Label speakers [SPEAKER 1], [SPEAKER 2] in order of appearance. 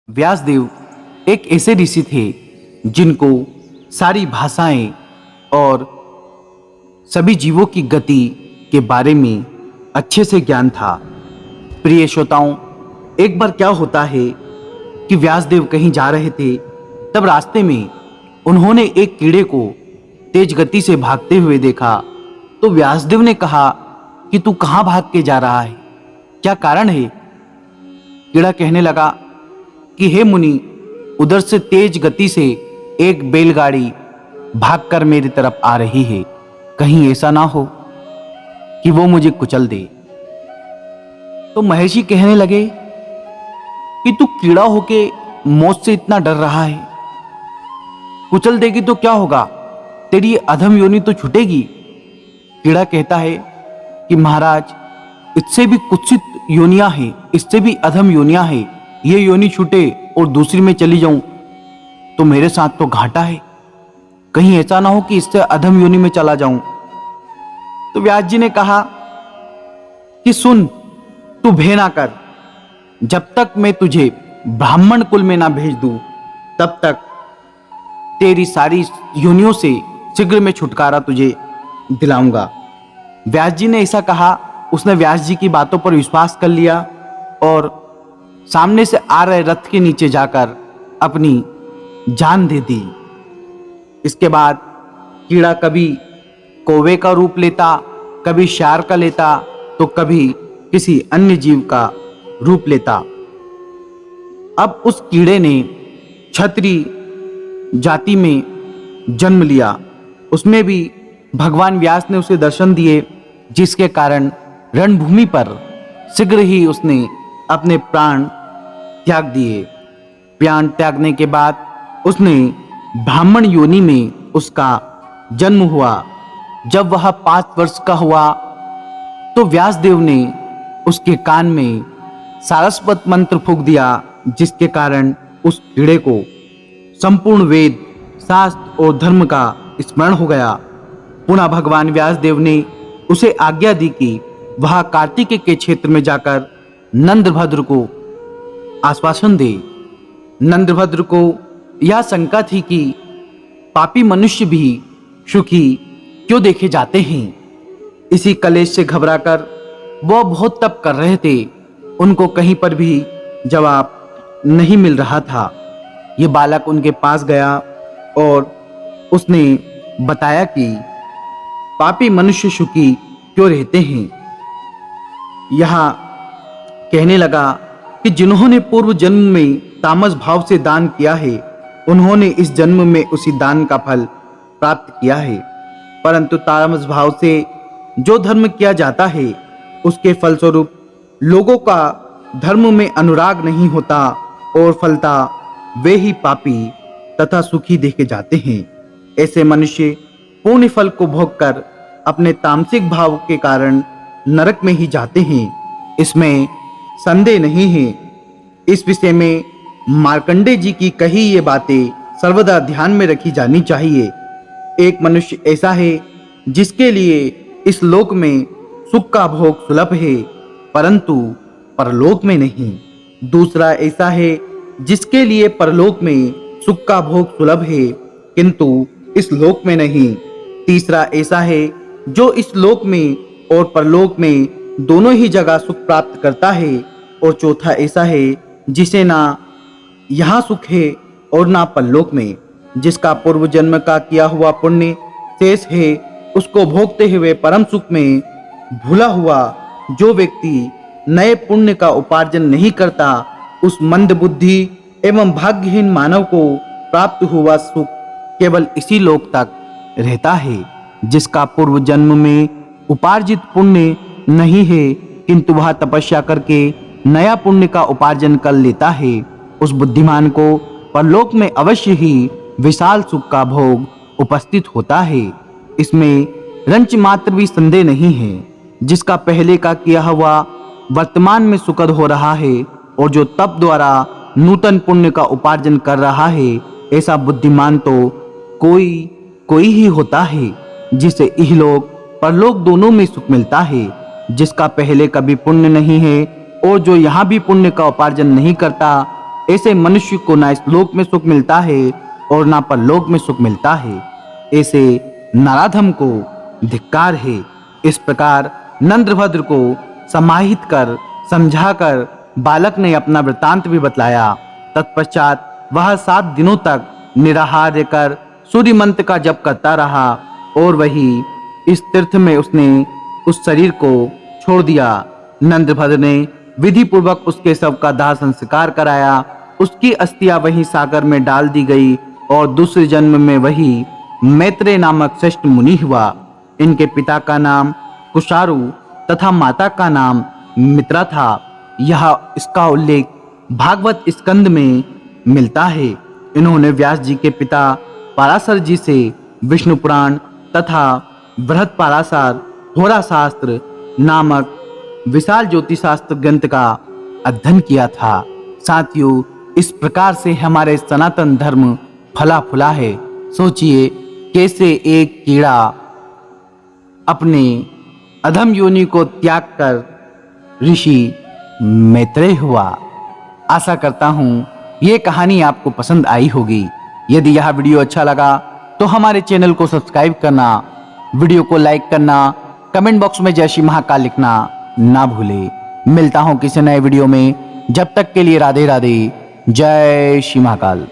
[SPEAKER 1] व्यासदेव एक ऐसे ऋषि थे जिनको सारी भाषाएं और सभी जीवों की गति के बारे में अच्छे से ज्ञान था। प्रिय श्रोताओं, एक बार क्या होता है कि व्यासदेव कहीं जा रहे थे, तब रास्ते में उन्होंने एक कीड़े को तेज गति से भागते हुए देखा। तो व्यासदेव ने कहा कि तू कहाँ भाग के जा रहा है, क्या कारण है? कीड़ा कहने लगा कि हे मुनि, उधर से तेज गति से एक बैलगाड़ी भागकर मेरी तरफ आ रही है, कहीं ऐसा ना हो कि वो मुझे कुचल दे। तो महर्षि कहने लगे कि तू कीड़ा होके मौत से इतना डर रहा है, कुचल देगी तो क्या होगा, तेरी अधम योनि तो छूटेगी। कीड़ा कहता है कि महाराज, इससे भी कुत्सित योनियां हैं, इससे भी अधम योनियां हैं, ये योनि छूटे और दूसरी में चली जाऊं तो मेरे साथ तो घाटा है, कहीं ऐसा ना हो कि इससे अधम योनि में चला जाऊं। तो व्यास जी ने कहा कि सुन, तू भय ना कर, जब तक मैं तुझे ब्राह्मण कुल में ना भेज दूं तब तक तेरी सारी योनियों से शीघ्र में छुटकारा तुझे दिलाऊंगा। व्यास जी ने ऐसा कहा। उसने व्यास जी की बातों पर विश्वास कर लिया और सामने से आ रहे रथ के नीचे जाकर अपनी जान दे दी। इसके बाद कीड़ा कभी कौवे का रूप लेता, कभी शेर का लेता, तो कभी किसी अन्य जीव का रूप लेता। अब उस कीड़े ने क्षत्रिय जाति में जन्म लिया। उसमें भी भगवान व्यास ने उसे दर्शन दिए, जिसके कारण रणभूमि पर शीघ्र ही उसने अपने प्राण त्याग दिए। प्राण त्यागने के बाद उसने ब्राह्मण योनि में उसका जन्म हुआ। जब वह 5 वर्ष का हुआ तो व्यासदेव ने उसके कान में सारस्वत मंत्र फूंक दिया, जिसके कारण उस कीड़े को संपूर्ण वेद, शास्त्र और धर्म का स्मरण हो गया। पुनः भगवान व्यासदेव ने उसे आज्ञा दी कि वह कार्तिकेय के क्षेत्र में जाकर नंदभद्र को आश्वासन दे। नंदभद्र को यह शंका थी कि पापी मनुष्य भी सुखी क्यों देखे जाते हैं। इसी कलेश से घबराकर वह बहुत तप कर रहे थे। उनको कहीं पर भी जवाब नहीं मिल रहा था। ये बालक उनके पास गया और उसने बताया कि पापी मनुष्य सुखी क्यों रहते हैं। यहाँ कहने लगा कि जिन्होंने पूर्व जन्म में तामस भाव से दान किया है, उन्होंने इस जन्म में उसी दान का फल प्राप्त किया है, परंतु तामस भाव से जो धर्म किया जाता है, उसके फलस्वरूप लोगों का धर्म में अनुराग नहीं होता और फलता वे ही पापी तथा सुखी देखे जाते हैं। ऐसे मनुष्य पुण्य फल को भोगकर अपने तामसिक भाव के कारण नरक में ही जाते हैं, इसमें संदेह नहीं है। इस विषय में मार्कंडेय जी की कही ये बातें सर्वदा ध्यान में रखी जानी चाहिए। एक मनुष्य ऐसा है जिसके लिए इस लोक में सुख का भोग सुलभ है, परंतु परलोक में नहीं। दूसरा ऐसा है जिसके लिए परलोक में सुख का भोग सुलभ है, किंतु इस लोक में नहीं। तीसरा ऐसा है जो इस लोक में और परलोक में दोनों ही जगह सुख प्राप्त करता है। और चौथा ऐसा है जिसे ना यहाँ सुख है और ना परलोक में। जिसका पूर्व जन्म का किया हुआ पुण्य शेष है, उसको भोगते हुए परम सुख में भूला हुआ जो व्यक्ति नए पुण्य का उपार्जन नहीं करता, उस मंद बुद्धि एवं भाग्यहीन मानव को प्राप्त हुआ सुख केवल इसी लोक तक रहता है। जिसका पूर्व जन्म में उपार्जित पुण्य नहीं है, किंतु वह तपस्या करके नया पुण्य का उपार्जन कर लेता है, उस बुद्धिमान को परलोक में अवश्य ही विशाल सुख का भोग उपस्थित होता है। इसमें रंच मात्र भी संदेह नहीं है। जिसका पहले का किया हुआ वर्तमान में सुखद हो रहा है और जो तप द्वारा नूतन पुण्य का उपार्जन कर रहा है, ऐसा बुद्धिमान तो कोई ही होता है जिसे इहलोक परलोक दोनों में सुख मिलता है। जिसका पहले कभी पुण्य नहीं है और जो यहाँ भी पुण्य का उपार्जन नहीं करता, ऐसे मनुष्य को ना इस लोक में सुख मिलता है और ना परलोक में सुख मिलता है। ऐसे नराधम को धिक्कार है। इस प्रकार नंद्रभद्र को समाहित कर समझाकर बालक ने अपना वृत्तांत भी बतलाया। तत्पश्चात वह 7 दिनों तक निराहार कर सूर्य मंत्र का जप करता रहा और वही इस तीर्थ में उसने उस शरीर को छोड़ दिया। नंद्रभद्र ने विधि पूर्वक उसके शव का दाह संस्कार कराया। उसकी अस्थियां वहीं सागर में डाल दी गई और दूसरे जन्म में वही मैत्रेय नामक श्रेष्ठ मुनि हुआ। इनके पिता का नाम कुशारु तथा माता का नाम मित्रा था। यह इसका उल्लेख भागवत स्कंद में मिलता है। इन्होंने व्यास जी के पिता पराशर जी से विष्णु पुराण तथा बृहद पराशर होरा शास्त्र नामक विशाल ज्योतिषशास्त्र ग्रंथ का अध्ययन किया था। साथियों, इस प्रकार से हमारे सनातन धर्म फला फूला है। सोचिए कैसे एक कीड़ा अपने अधम योनि को त्याग कर ऋषि मैत्रेय हुआ। आशा करता हूँ ये कहानी आपको पसंद आई होगी। यदि यह वीडियो अच्छा लगा तो हमारे चैनल को सब्सक्राइब करना, वीडियो को लाइक करना, कमेंट बॉक्स में जय श्री महाकाल लिखना ना भूले। मिलता हूँ किसी नए वीडियो में। जब तक के लिए राधे राधे, जय श्री महाकाल।